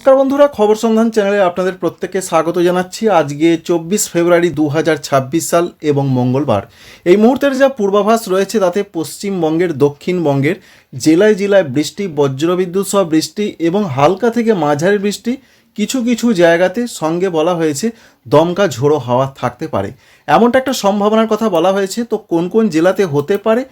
নমস্কার বন্ধুরা, খবর সন্ধান চ্যানেলে আপনাদের প্রত্যেককে স্বাগত জানাচ্ছি। আজকে 24 ফেব্রুয়ারি 2026 সাল এবং মঙ্গলবার। এই মুহূর্তের যা পূর্বাভাস রয়েছে তাতে পশ্চিমবঙ্গের দক্ষিণবঙ্গের জেলায় জেলায় বৃষ্টি, বজ্রবিদ্যুৎ সহ বৃষ্টি এবং হালকা থেকে মাঝারি বৃষ্টি, কিছু কিছু জায়গাতে সঙ্গে বলা হয়েছে দমকা ঝোড়ো হাওয়া থাকতে পারে, এমনটা একটা সম্ভাবনার কথা বলা হয়েছে। তো কোন কোন জেলাতে হতে পারে,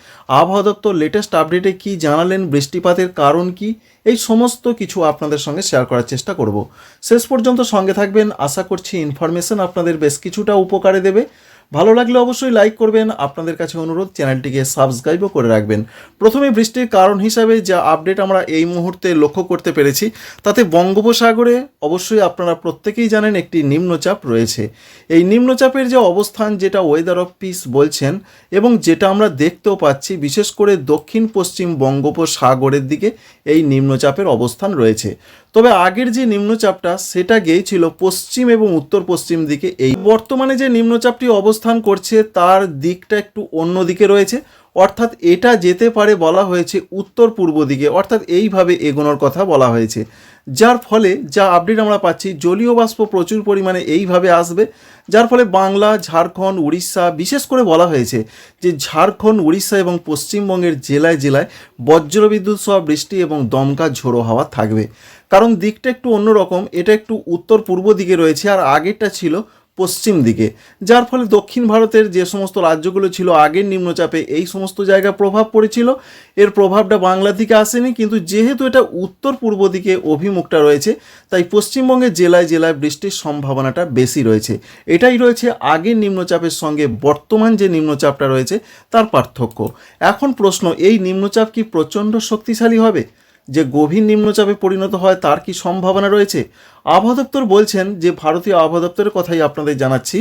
আবহাওয়া দপ্তর লেটেস্ট আপডেটে কি জানালেন, বৃষ্টিপাতের কারণ কি, এই সমস্ত কিছু আপনাদের সঙ্গে শেয়ার করার চেষ্টা করব। শেষ পর্যন্ত সঙ্গে থাকবেন, আশা করছি ইনফরমেশন আপনাদের বেশ কিছুটা উপকারে দেবে। ভালো লাগলে অবশ্যই লাইক করবেন। আপনাদের কাছে অনুরোধ, চ্যানেলটিকে সাবস্ক্রাইবও করে রাখবেন। প্রথমে বৃষ্টির কারণ হিসাবে যা আপডেট আমরা এই মুহূর্তে লক্ষ্য করতে পেরেছি তাতে বঙ্গোপসাগরে অবশ্যই আপনারা প্রত্যেকেই জানেন একটি নিম্নচাপ রয়েছে। এই নিম্নচাপের যে অবস্থান, যেটা ওয়েদার অফিস বলছেন এবং যেটা আমরা দেখতেও পাচ্ছি, বিশেষ করে দক্ষিণ পশ্চিম বঙ্গোপসাগরের দিকে এই নিম্নচাপের অবস্থান রয়েছে। তবে আগের যে নিম্নচাপটা সেটা গিয়েছিল পশ্চিম এবং উত্তর পশ্চিম দিকে। এই বর্তমানে যে নিম্নচাপটি অবস্থান করছে তার দিকটা একটু অন্য দিকে রয়েছে, অর্থাৎ এটা যেতে পারে বলা হয়েছে উত্তর পূর্ব দিকে, অর্থাৎ এইভাবে এগোনোর কথা বলা হয়েছে। যার ফলে যা আপডেট আমরা পাচ্ছি, জলীয় বাষ্প প্রচুর পরিমাণে এইভাবে আসবে, যার ফলে বাংলা, ঝাড়খণ্ড, উড়িষ্যা, বিশেষ করে বলা হয়েছে যে ঝাড়খণ্ড, উড়িষ্যা এবং পশ্চিমবঙ্গের জেলায় জেলায় বজ্রবিদ্যুৎ সহ বৃষ্টি এবং দমকা ঝোড়ো হাওয়া থাকবে। কারণ দিকটা একটু অন্যরকম, এটা একটু উত্তর পূর্ব দিকে রয়েছে আর আগেরটা ছিল পশ্চিম দিকে, যার ফলে দক্ষিণ ভারতের যে সমস্ত রাজ্যগুলো ছিল আগের নিম্নচাপে, এই সমস্ত জায়গায় প্রভাব পড়েছিল। এর প্রভাবটা বাংলা দিকে আসেনি, কিন্তু যেহেতু এটা উত্তর পূর্ব দিকে অভিমুখটা রয়েছে তাই পশ্চিমবঙ্গের জেলায় জেলায় বৃষ্টির সম্ভাবনাটা বেশি রয়েছে। এটাই রয়েছে আগের নিম্নচাপের সঙ্গে বর্তমান যে নিম্নচাপটা রয়েছে তার পার্থক্য। এখন প্রশ্ন, এই নিম্নচাপ কি প্রচণ্ড শক্তিশালী হবে, যে গভীর নিম্নচাপে পরিণত হয় তার কি সম্ভাবনা রয়েছে? আবহাওয়া দপ্তর বলছেন, যে ভারতীয় আবহাওয়া দপ্তরের কথাই আপনাদের জানাচ্ছি,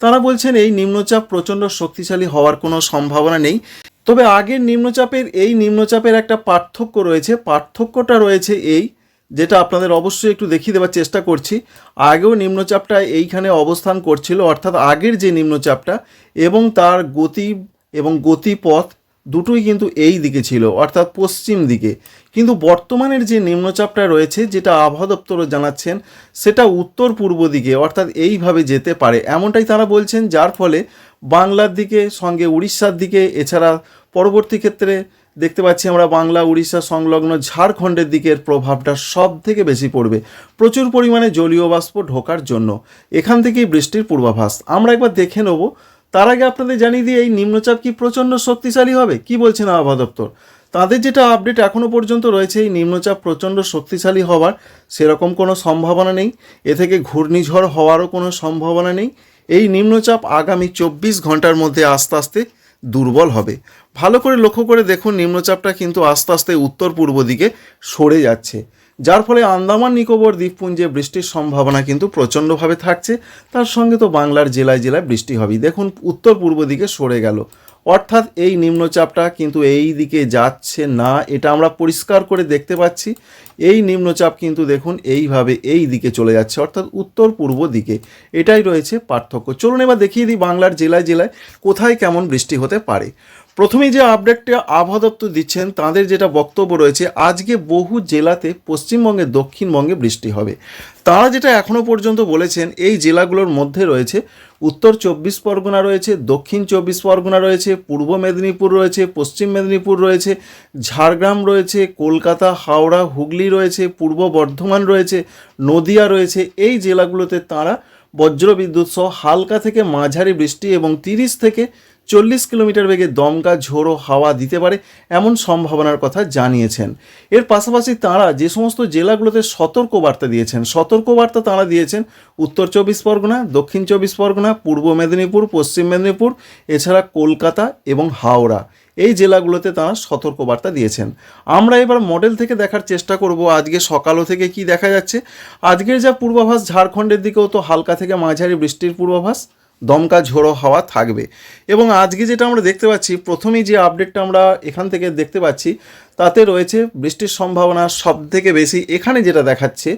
তারা বলছেন এই নিম্নচাপ প্রচণ্ড শক্তিশালী হওয়ার কোনো সম্ভাবনা নেই। তবে আগের নিম্নচাপের এই নিম্নচাপের একটা পার্থক্য রয়েছে। পার্থক্যটা রয়েছে এই, যেটা আপনাদের অবশ্যই একটু দেখিয়ে দেওয়ার চেষ্টা করছি। আগেও নিম্নচাপটা এইখানে অবস্থান করছিল, অর্থাৎ আগের যে নিম্নচাপটা এবং তার গতি এবং গতিপথ দুটোই কিন্তু এই দিকে ছিল, অর্থাৎ পশ্চিম দিকে। কিন্তু বর্তমানের যে নিম্নচাপটা রয়েছে, যেটা আবহাওয়া দপ্তরও জানাচ্ছেন, সেটা উত্তর পূর্ব দিকে, অর্থাৎ এইভাবে যেতে পারে এমনটাই তারা বলছেন। যার ফলে বাংলার দিকে সঙ্গে উড়িষ্যার দিকে, এছাড়া পরবর্তী ক্ষেত্রে দেখতে পাচ্ছি আমরা বাংলা, উড়িষ্যা সংলগ্ন ঝাড়খণ্ডের দিকের প্রভাবটা সব থেকে বেশি পড়বে, প্রচুর পরিমাণে জলীয় বাষ্প ঢোকার জন্য। এখান থেকেই বৃষ্টির পূর্বাভাস আমরা একবার দেখে নেব। তার আগে আপনাদের জানিয়ে দিয়ে, এই নিম্নচাপ কি প্রচণ্ড শক্তিশালী হবে, কি বলছেন আবহাওয়া দপ্তর? তাদের যেটা আপডেট এখনও পর্যন্ত রয়েছে, এই নিম্নচাপ প্রচণ্ড শক্তিশালী হওয়ার সেরকম কোনো সম্ভাবনা নেই। এ থেকে ঘূর্ণিঝড় হওয়ারও কোনো সম্ভাবনা নেই। এই নিম্নচাপ আগামী 24 ঘন্টার মধ্যে আস্তে আস্তে দুর্বল হবে। ভালো করে লক্ষ্য করে দেখুন, নিম্নচাপটা কিন্তু আস্তে আস্তে উত্তর পূর্ব দিকে সরে যাচ্ছে, যার ফলে আন্দামান নিকোবর দ্বীপপুঞ্জে বৃষ্টির সম্ভাবনা কিন্তু প্রচণ্ডভাবে থাকছে। তার সঙ্গে তো বাংলার জেলায় জেলায় বৃষ্টি হবে। দেখুন উত্তর পূর্ব দিকে সরে গেল, অর্থাৎ এই নিম্নচাপটা কিন্তু এই দিকে যাচ্ছে না, এটা আমরা পরিষ্কার করে দেখতে পাচ্ছি। এই নিম্নচাপ কিন্তু দেখুন এইভাবে এই দিকে চলে যাচ্ছে, অর্থাৎ উত্তর পূর্ব দিকে। এটাই রয়েছে পার্থক্য। চলুন এবার দেখিয়ে দিই বাংলার জেলায় জেলায় কোথায় কেমন বৃষ্টি হতে পারে। প্রথমেই যে আপডেটটা আবহাওয়া দপ্তর দিচ্ছেন, তাদের যেটা বক্তব্য রয়েছে, আজকে বহু জেলাতে পশ্চিমবঙ্গে দক্ষিণবঙ্গে বৃষ্টি হবে। তারা যেটা এখনও পর্যন্ত বলেছেন, এই জেলাগুলোর মধ্যে রয়েছে উত্তর 24 পরগনা রয়েছে, দক্ষিণ 24 পরগনা রয়েছে, পূর্ব মেদিনীপুর রয়েছে, পশ্চিম মেদিনীপুর রয়েছে, ঝাড়গ্রাম রয়েছে, কলকাতা, হাওড়া, হুগলি রয়েছে, পূর্ব বর্ধমান রয়েছে, নদিয়া রয়েছে। এই জেলাগুলোতে তারা বজ্রবিদ্যুৎ সহ হালকা থেকে মাঝারি বৃষ্টি এবং 30 থেকে 40 কিলোমিটার বেগে দমকা ঝোড়ো হাওয়া দিতে পারে এমন সম্ভাবনার কথা জানিয়েছেন। এর পাশাপাশি তাঁরা যে সমস্ত জেলাগুলোতে সতর্কবার্তা দিয়েছেন, সতর্কবার্তা তাঁরা দিয়েছেন উত্তর 24 পরগনা, দক্ষিণ 24 পরগনা, পূর্ব মেদিনীপুর, পশ্চিম মেদিনীপুর, এছাড়া কলকাতা এবং হাওড়া। এই জেলাগুলোতে তাঁরা সতর্কবার্তা দিয়েছেন। আমরা এবার মডেল থেকে দেখার চেষ্টা করব আজকে সকালও থেকে কি দেখা যাচ্ছে। আজকের যা পূর্বাভাস, ঝাড়খণ্ডের দিকেও তো হালকা থেকে মাঝারি বৃষ্টির পূর্বাভাস, দমকা ঝোড়ো হাওয়া থাকবে। এবং আজকে যেটা আমরা দেখতে পাচ্ছি, প্রথমেই যে আপডেটটা আমরা এখান থেকে দেখতে পাচ্ছি, তাতে রয়েছে বৃষ্টির সম্ভাবনা সব থেকে বেশি। এখানে যেটা দেখাচ্ছে,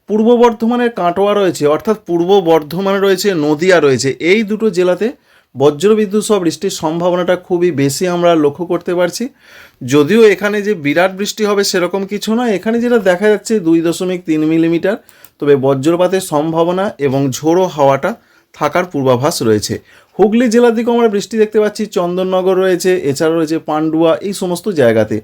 পূর্ব বর্ধমানের কাটোয়া রয়েছে, অর্থাৎ পূর্ব বর্ধমানে রয়েছে, নদিয়া রয়েছে, এই দুটো জেলাতে বজ্রবিদ্যুৎ সহ বৃষ্টির সম্ভাবনাটা খুবই বেশি আমরা লক্ষ্য করতে পারছি। যদিও এখানে যে বিরাট বৃষ্টি হবে সেরকম কিছু নয়, এখানে যেটা দেখা যাচ্ছে 2.3 মিলিমিটার, তবে বজ্রপাতের সম্ভাবনা এবং ঝোড়ো হাওয়াটা থাকার পূর্বাভাস রয়েছে। হুগলি জেলার দিকেও আমরা বৃষ্টি দেখতে পাচ্ছি, চন্দননগর রয়েছে, এছাড়া রয়েছে পান্ডুয়া, এই সমস্ত জায়গাতে।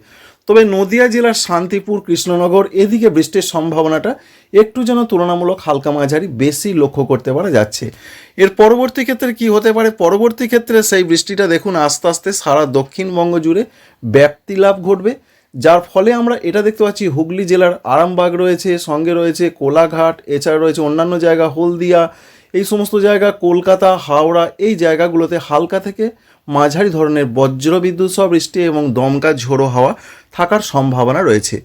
তবে নদিয়া জেলার শান্তিপুর, কৃষ্ণনগর এদিকে বৃষ্টির সম্ভাবনাটা একটু যেন তুলনামূলক হালকা মাঝারি বেশি লক্ষ্য করতে পারা যাচ্ছে। এর পরবর্তী ক্ষেত্রে কি হতে পারে? পরবর্তী ক্ষেত্রে সেই বৃষ্টিটা দেখুন আস্তে আস্তে সারা দক্ষিণবঙ্গ জুড়ে ব্যাপ্তি লাভ ঘটবে, যার ফলে আমরা এটা দেখতে পাচ্ছি হুগলি জেলার আরামবাগ রয়েছে, সঙ্গে রয়েছে কোলাঘাট, এছাড়া রয়েছে অন্যান্য জায়গা হলদিয়া, এই সমস্ত জায়গা, কলকাতা, হাওড়া, এই জায়গাগুলোতে হালকা থেকে মাঝারি ধরনের বজ্রবিদ্যুৎ সহ বৃষ্টি এবং দমকা ঝোড়ো হাওয়া থাকার সম্ভাবনা রয়েছে।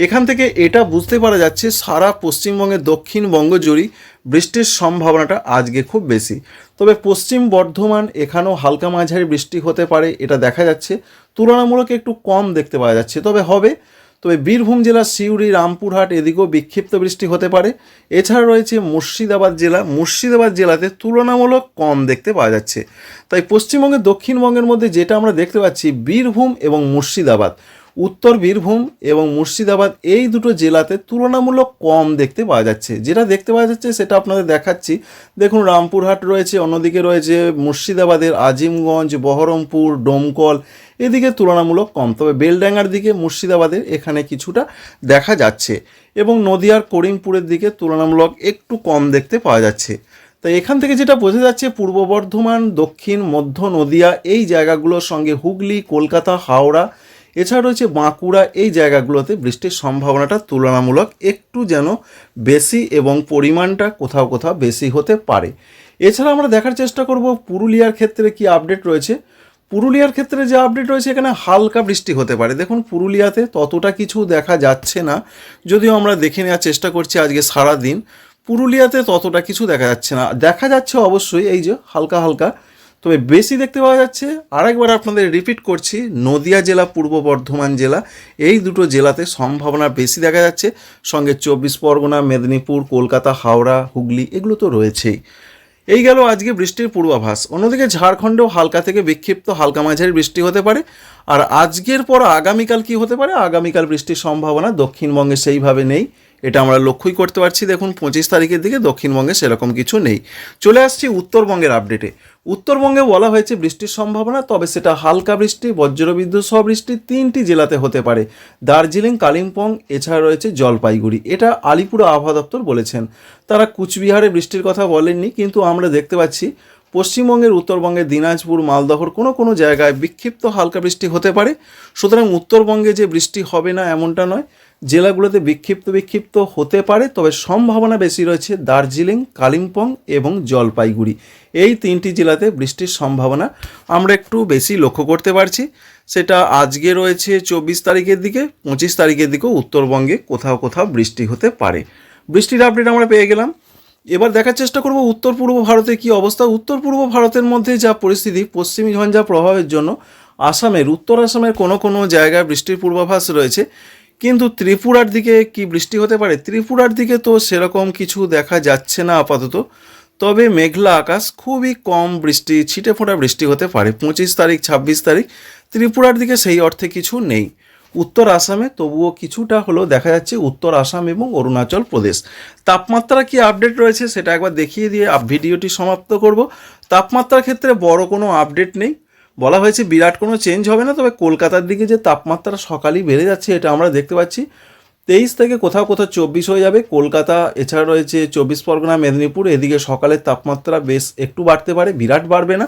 এখান থেকে এটা বুঝতে পারা যাচ্ছে সারা পশ্চিমবঙ্গের দক্ষিণবঙ্গ জুড়েই বৃষ্টির সম্ভাবনাটা আজকে খুব বেশি। তবে পশ্চিম বর্ধমান এখানেও হালকা মাঝারি বৃষ্টি হতে পারে, এটা দেখা যাচ্ছে, তুলনামূলক একটু কম দেখতে পাওয়া যাচ্ছে, তবে হবে। তবে বীরভূম জেলার সিউড়ি, রামপুরহাট এদিকেও বিক্ষিপ্ত বৃষ্টি হতে পারে। এছাড়া রয়েছে মুর্শিদাবাদ জেলা, মুর্শিদাবাদ জেলাতে তুলনামূলক কম দেখতে পাওয়া যাচ্ছে। তাই পশ্চিমবঙ্গের দক্ষিণবঙ্গের মধ্যে যেটা আমরা দেখতে পাচ্ছি, বীরভূম এবং মুর্শিদাবাদ, উত্তর বীরভূম এবং মুর্শিদাবাদ এই দুটো জেলাতে তুলনামূলক কম দেখতে পাওয়া যাচ্ছে। যেটা দেখতে পাওয়া যাচ্ছে সেটা আপনাদের দেখাচ্ছি। দেখুন রামপুরহাট রয়েছে, অন্যদিকে রয়েছে মুর্শিদাবাদের আজিমগঞ্জ, বহরমপুর, ডোমকল, এদিকে তুলনামূলক কম। তবে বেলডাঙ্গার দিকে মুর্শিদাবাদের এখানে কিছুটা দেখা যাচ্ছে, এবং নদিয়ার করিমপুরের দিকে তুলনামূলক একটু কম দেখতে পাওয়া যাচ্ছে। তাই এখান থেকে যেটা বোঝা যাচ্ছে, পূর্ব বর্ধমান, দক্ষিণ মধ্য নদিয়া এই জায়গাগুলোর সঙ্গে হুগলি, কলকাতা, হাওড়া, এছাড়া রয়েছে বাঁকুড়া, এই জায়গাগুলোতে বৃষ্টির সম্ভাবনাটা তুলনামূলক একটু যেন বেশি এবং পরিমাণটা কোথাও কোথাও বেশি হতে পারে। এছাড়া আমরা দেখার চেষ্টা করব পুরুলিয়ার ক্ষেত্রে কি আপডেট রয়েছে। পুরুলিয়ার ক্ষেত্রে যে আপডেট রয়েছে, এখানে হালকা বৃষ্টি হতে পারে। দেখুন পুরুলিয়াতে ততটা কিছু দেখা যাচ্ছে না, যদিও আমরা দেখে নেওয়ার চেষ্টা করছি আজকে সারা দিন। পুরুলিয়াতে ততটা কিছু দেখা যাচ্ছে না, দেখা যাচ্ছে অবশ্যই এই যে হালকা হালকা, তবে বেশি দেখতে পাওয়া যাচ্ছে। আরেকবার আপনাদের রিপিট করছি, নদিয়া জেলা, পূর্ব বর্ধমান জেলা, এই দুটো জেলাতে সম্ভাবনা বেশি দেখা যাচ্ছে। সঙ্গে 24 পরগনা, মেদিনীপুর, কলকাতা, হাওড়া, হুগলি এগুলো তো রয়েছেই। এই গেল আজকে বৃষ্টির পূর্বাভাস। অন্যদিকে ঝাড়খণ্ডেও হালকা থেকে বিক্ষিপ্ত হালকা মাঝারি বৃষ্টি হতে পারে। আর আজকের পর আগামীকাল কি হতে পারে? আগামীকাল বৃষ্টির সম্ভাবনা দক্ষিণবঙ্গে সেইভাবে নেই, এটা আমরা লক্ষ্যই করতে পারছি। দেখুন 25 তারিখের দিকে দক্ষিণবঙ্গে সেরকম কিছু নেই। চলে আসছি উত্তরবঙ্গের আপডেটে। উত্তরবঙ্গে বলা হয়েছে বৃষ্টির সম্ভাবনা, তবে সেটা হালকা বৃষ্টি, বজ্রবিদ্যুৎ সহ বৃষ্টি 3টি জেলাতে হতে পারে, দার্জিলিং, কালিম্পং, এছাড়া রয়েছে জলপাইগুড়ি। এটা আলিপুর আবহাওয়া দপ্তর বলেছেন, তারা কুচবিহারে বৃষ্টির কথা বলেননি, কিন্তু আমরা দেখতে পাচ্ছি পশ্চিমবঙ্গের, উত্তরবঙ্গের দিনাজপুর, মালদহর কোনো কোনো জায়গায় বিক্ষিপ্ত হালকা বৃষ্টি হতে পারে। সুতরাং উত্তরবঙ্গে যে বৃষ্টি হবে না এমনটা নয়, জেলাগুলোতে বিক্ষিপ্ত হতে পারে, তবে সম্ভাবনা বেশি রয়েছে দার্জিলিং, কালিম্পং এবং জলপাইগুড়ি, এই 3টি জেলাতে বৃষ্টির সম্ভাবনা আমরা একটু বেশি লক্ষ্য করতে পারছি। সেটা আজকে রয়েছে 24 তারিখের দিকে, 25 তারিখের দিকেও উত্তরবঙ্গে কোথাও কোথাও বৃষ্টি হতে পারে। বৃষ্টির আপডেট আমরা পেয়ে গেলাম। এবার দেখার চেষ্টা করব উত্তর পূর্ব ভারতে কি অবস্থা। উত্তর পূর্ব ভারতের মধ্যে যা পরিস্থিতি, পশ্চিমী ঝঞ্ঝা প্রভাবের জন্য আসামের, উত্তর আসামের কোনো কোনো জায়গায় বৃষ্টির পূর্বাভাস রয়েছে, কিন্তু ত্রিপুরার দিকে কি বৃষ্টি হতে পারে? ত্রিপুরার দিকে তো সেরকম কিছু দেখা যাচ্ছে না আপাতত, তবে মেঘলা আকাশ, খুবই কম বৃষ্টি, ছিটে ফোঁটা বৃষ্টি হতে পারে 25 তারিখ, 26 তারিখ। ত্রিপুরার দিকে সেই অর্থে কিছু নেই। উত্তর আসামে তবুও কিছুটা হলেও দেখা যাচ্ছে, উত্তর আসাম এবং অরুণাচল প্রদেশ। তাপমাত্রা কি আপডেট রয়েছে সেটা একবার দেখিয়ে দিয়ে ভিডিওটি সমাপ্ত করব। তাপমাত্রার ক্ষেত্রে বড় কোনো আপডেট নেই, বলা হয়েছে বিরাট কোনো চেঞ্জ হবে না, তবে কলকাতার দিকে যে তাপমাত্রা সকালেই বেড়ে যাচ্ছে এটা আমরা দেখতে পাচ্ছি। 23 থেকে কোথাও কোথাও 24 হয়ে যাবে কলকাতা, এছাড়া রয়েছে 24 পরগনা, মেদিনীপুর, এদিকে সকালের তাপমাত্রা বেশ একটু বাড়তে পারে, বিরাট বাড়বে না।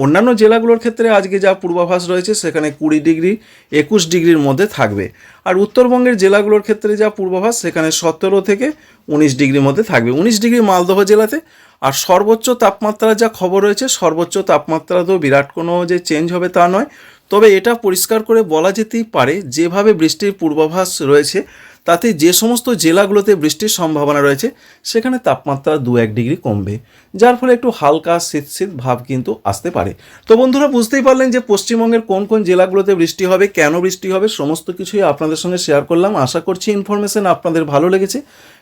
অন্যান্য জেলাগুলোর ক্ষেত্রে আজকে যা পূর্বাভাস রয়েছে সেখানে 20 ডিগ্রি 21 ডিগ্রির মধ্যে থাকবে। আর উত্তরবঙ্গের জেলাগুলোর ক্ষেত্রে যা পূর্বাভাস সেখানে 17 থেকে 19 ডিগ্রির মধ্যে থাকবে। 19 ডিগ্রি মালদহ জেলাতে। আর সর্বোচ্চ তাপমাত্রা যা খবর রয়েছে, সর্বোচ্চ তাপমাত্রা তো বিরাট কোনো যে চেঞ্জ হবে তা নয়, তবে এটা পরিষ্কার করে বলা যেতেই পারে যেভাবে বৃষ্টির পূর্বাভাস রয়েছে তাতে যে সমস্ত জেলাগুলোতে বৃষ্টির সম্ভাবনা রয়েছে সেখানে তাপমাত্রা 2-1 ডিগ্রি কমবে, যার ফলে একটু হালকা শীত ভাব কিন্তু আসতে পারে। তো বন্ধুরা বুঝতেই পারলেন যে পশ্চিমবঙ্গের কোন কোন জেলাগুলোতে বৃষ্টি হবে, কেন বৃষ্টি হবে, সমস্ত কিছুই আপনাদের সঙ্গে শেয়ার করলাম। আশা করছি ইনফরমেশন আপনাদের ভালো লেগেছে,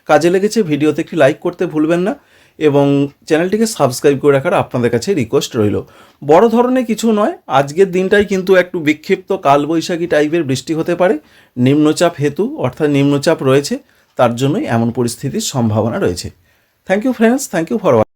কাজে লেগেছে। ভিডিওতে একটি লাইক করতে ভুলবেন না এবং চ্যানেলটিকে সাবস্ক্রাইব করে রাখার আপনাদের কাছে রিকোয়েস্ট রইল। বড় ধরনের কিছু নয়, আজকের দিনটাই কিন্তু একটু বিক্ষিপ্ত কালবৈশাখী টাইপের বৃষ্টি হতে পারে নিম্নচাপ হেতু, অর্থাৎ নিম্নচাপ রয়েছে, তার জন্যই এমন পরিস্থিতির সম্ভাবনা রয়েছে। Thank you friends, thank you for